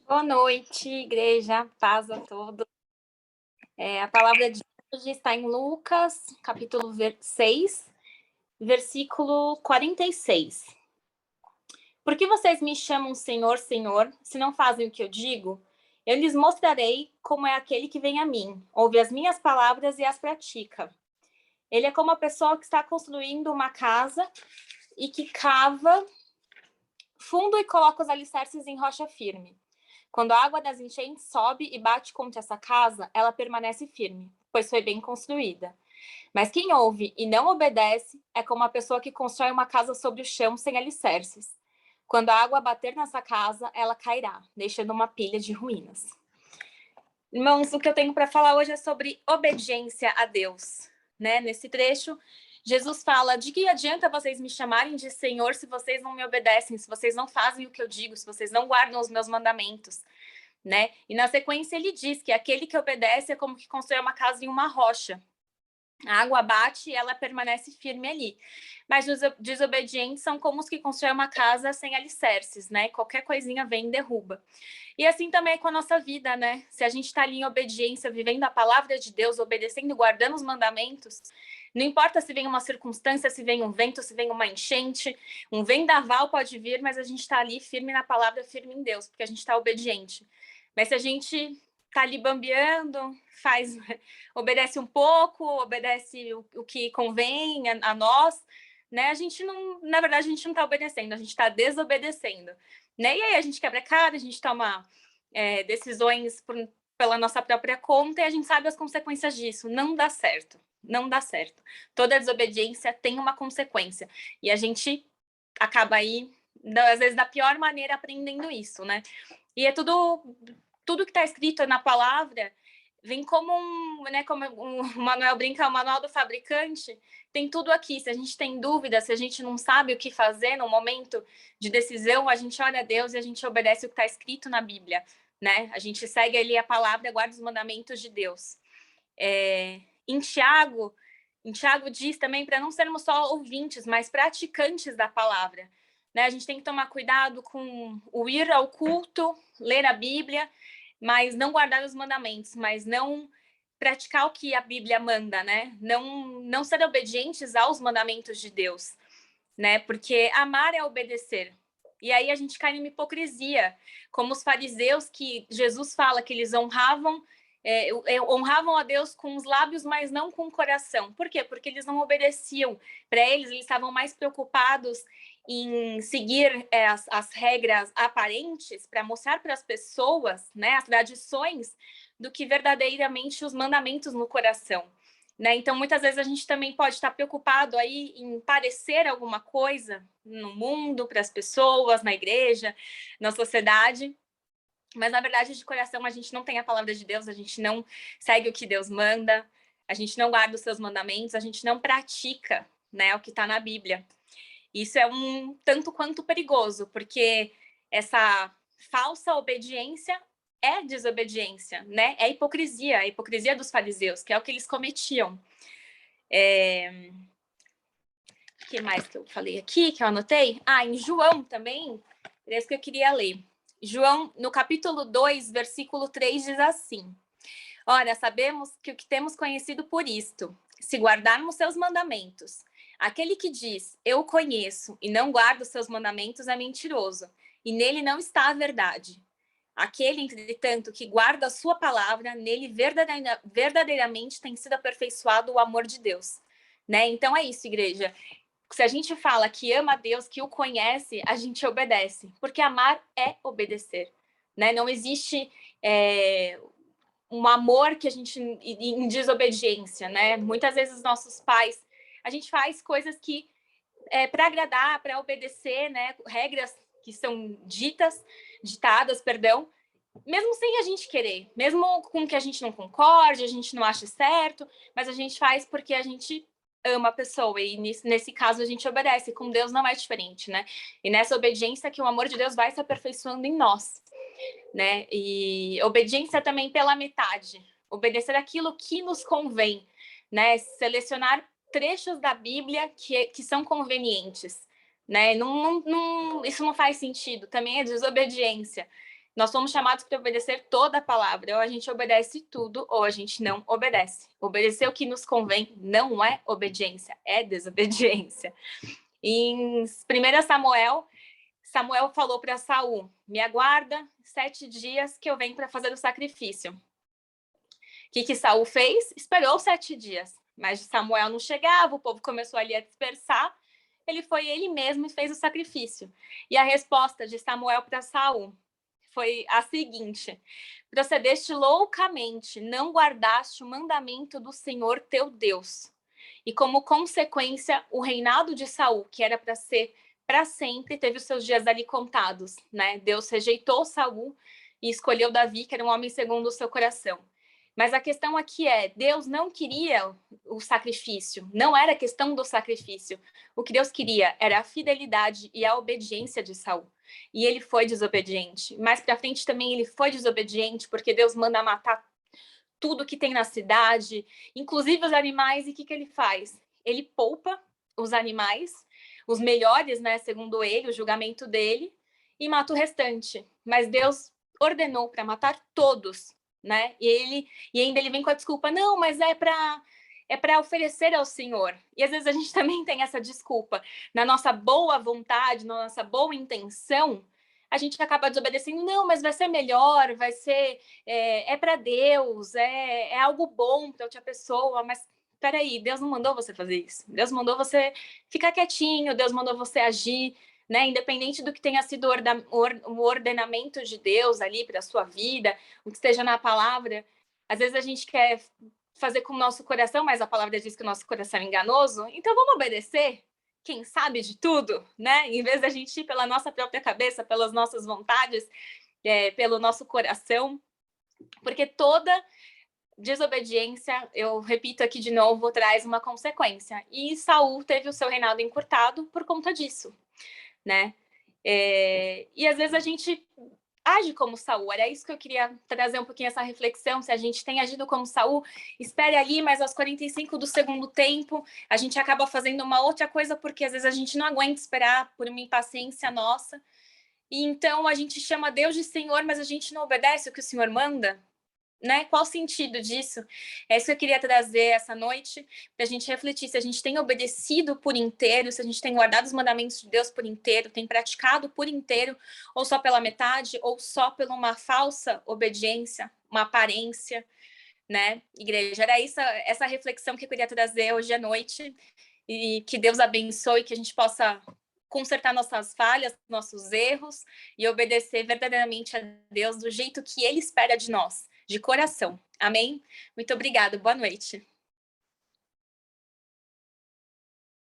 Boa noite, igreja, paz a todos. A palavra de hoje está em Lucas, capítulo 6, versículo 46. Por que vocês me chamam Senhor, Senhor, se não fazem o que eu digo? Eu lhes mostrarei como é aquele que vem a mim, ouve as minhas palavras e as pratica. Ele é como a pessoa que está construindo uma casa e que cava fundo e coloca os alicerces em rocha firme. Quando a água das enchentes sobe e bate contra essa casa, ela permanece firme, pois foi bem construída. Mas quem ouve e não obedece é como a pessoa que constrói uma casa sobre o chão sem alicerces. Quando a água bater nessa casa, ela cairá, deixando uma pilha de ruínas. Irmãos, o que eu tenho para falar hoje é sobre obediência a Deus. Nesse trecho, Jesus fala: de que adianta vocês me chamarem de Senhor se vocês não me obedecem, se vocês não fazem o que eu digo, se vocês não guardam os meus mandamentos? E na sequência ele diz que aquele que obedece é como que constrói uma casa em uma rocha. A água bate e ela permanece firme ali. Mas os desobedientes são como os que constroem uma casa sem alicerces, Qualquer coisinha vem e derruba. E assim também é com a nossa vida, Se a gente está ali em obediência, vivendo a palavra de Deus, obedecendo, guardando os mandamentos, não importa se vem uma circunstância, se vem um vento, se vem uma enchente, um vendaval pode vir, mas a gente está ali firme na palavra, firme em Deus, porque a gente está obediente. Mas se a gente tá ali bambeando, obedece um pouco, obedece o que convém a nós, A gente não, na verdade, a gente não está obedecendo, a gente está desobedecendo, E aí a gente quebra a cara, a gente toma decisões pela nossa própria conta e a gente sabe as consequências disso. Não dá certo, não dá certo. Toda desobediência tem uma consequência e a gente acaba aí, às vezes, da pior maneira aprendendo isso, E é tudo que está escrito na palavra vem como como o Manuel brinca, o manual do fabricante, tem tudo aqui. Se a gente tem dúvida, se a gente não sabe o que fazer no momento de decisão, a gente olha a Deus e a gente obedece o que está escrito na Bíblia, A gente segue ali a palavra, guarda os mandamentos de Deus. Em Tiago diz também para não sermos só ouvintes, mas praticantes da palavra. A gente tem que tomar cuidado com o ir ao culto, ler a Bíblia, mas não guardar os mandamentos, mas não praticar o que a Bíblia manda, Não ser obedientes aos mandamentos de Deus, Porque amar é obedecer. E aí a gente cai numa hipocrisia, como os fariseus, que Jesus fala que eles honravam a Deus com os lábios, mas não com o coração. Por quê? Porque eles não obedeciam. Para eles estavam mais preocupados em seguir as regras aparentes para mostrar para as pessoas, as tradições, do que verdadeiramente os mandamentos no coração. Então, muitas vezes a gente também pode estar preocupado aí em parecer alguma coisa no mundo, para as pessoas, na igreja, na sociedade, mas, na verdade, de coração, a gente não tem a palavra de Deus, a gente não segue o que Deus manda, a gente não guarda os seus mandamentos, a gente não pratica, o que está na Bíblia. Isso é um tanto quanto perigoso, porque essa falsa obediência é desobediência, É a hipocrisia dos fariseus, que é o que eles cometiam. O que mais que eu falei aqui, que eu anotei? Em João também, é isso que eu queria ler. João, no capítulo 2, versículo 3, diz assim: ora, sabemos que o que temos conhecido por isto, se guardarmos seus mandamentos. Aquele que diz, eu conheço, e não guarda os seus mandamentos é mentiroso, e nele não está a verdade. Aquele, entretanto, que guarda a sua palavra, nele verdadeiramente tem sido aperfeiçoado o amor de Deus. Então é isso, igreja. Se a gente fala que ama a Deus, que o conhece, a gente obedece, porque amar é obedecer, Não existe um amor que a gente em desobediência, Muitas vezes os nossos pais, a gente faz coisas que para agradar, para obedecer, Regras que são ditadas, perdão, mesmo sem a gente querer, mesmo com que a gente não concorde, a gente não ache certo, mas a gente faz porque a gente ama a pessoa, e nesse caso a gente obedece. Com Deus não é diferente, E nessa obediência que o amor de Deus vai se aperfeiçoando em nós, E obediência também pela metade, obedecer aquilo que nos convém, Selecionar trechos da Bíblia que são convenientes, Isso não faz sentido, também é desobediência. Nós somos chamados para obedecer toda a palavra. Ou a gente obedece tudo, ou a gente não obedece. Obedecer o que nos convém não é obediência, é desobediência. Em 1 Samuel, Samuel falou para Saul: me aguarda 7 dias que eu venho para fazer o sacrifício. O que Saul fez? Esperou 7 dias. Mas Samuel não chegava, o povo começou ali a dispersar. Ele foi ele mesmo e fez o sacrifício. E a resposta de Samuel para Saul foi a seguinte: procedeste loucamente, não guardaste o mandamento do Senhor teu Deus. E como consequência, o reinado de Saul, que era para ser para sempre, teve os seus dias ali contados, né? Deus rejeitou Saul e escolheu Davi, que era um homem segundo o seu coração. Mas a questão aqui é, Deus não queria o sacrifício, não era questão do sacrifício. O que Deus queria era a fidelidade e a obediência de Saul. E ele foi desobediente. Mais para frente também ele foi desobediente, porque Deus manda matar tudo que tem na cidade, inclusive os animais, e o que ele faz? Ele poupa os animais, os melhores, né, segundo ele, o julgamento dele, e mata o restante. Mas Deus ordenou para matar todos, né? E ainda ele vem com a desculpa: não, mas é para oferecer ao Senhor. E às vezes a gente também tem essa desculpa. Na nossa boa vontade, na nossa boa intenção, a gente acaba desobedecendo. Não, mas vai ser melhor, vai ser... é para Deus, é algo bom para outra pessoa. Mas peraí, Deus não mandou você fazer isso. Deus mandou você ficar quietinho, Deus mandou você agir, né? Independente do que tenha sido o ordenamento de Deus ali para a sua vida, o que esteja na palavra. Às vezes a gente quer fazer com o nosso coração, mas a palavra diz que o nosso coração é enganoso. Então vamos obedecer quem sabe de tudo, né? Em vez da gente ir pela nossa própria cabeça, pelas nossas vontades, pelo nosso coração. Porque toda desobediência, eu repito aqui de novo, traz uma consequência. E Saul teve o seu reinado encurtado por conta disso, né? E às vezes a gente age como Saul. Era isso que eu queria trazer um pouquinho, essa reflexão. Se a gente tem agido como Saul, espere ali, mas aos 45 do segundo tempo, a gente acaba fazendo uma outra coisa, porque às vezes a gente não aguenta esperar por uma impaciência nossa. E então a gente chama Deus de Senhor, mas a gente não obedece o que o Senhor manda, né? Qual o sentido disso? É isso que eu queria trazer essa noite, para a gente refletir se a gente tem obedecido por inteiro, se a gente tem guardado os mandamentos de Deus por inteiro, tem praticado por inteiro, ou só pela metade, ou só por uma falsa obediência, uma aparência, né? Igreja, era essa reflexão que eu queria trazer hoje à noite, e que Deus abençoe, que a gente possa consertar nossas falhas, nossos erros e obedecer verdadeiramente a Deus do jeito que Ele espera de nós, de coração. Amém? Muito obrigada. Boa noite.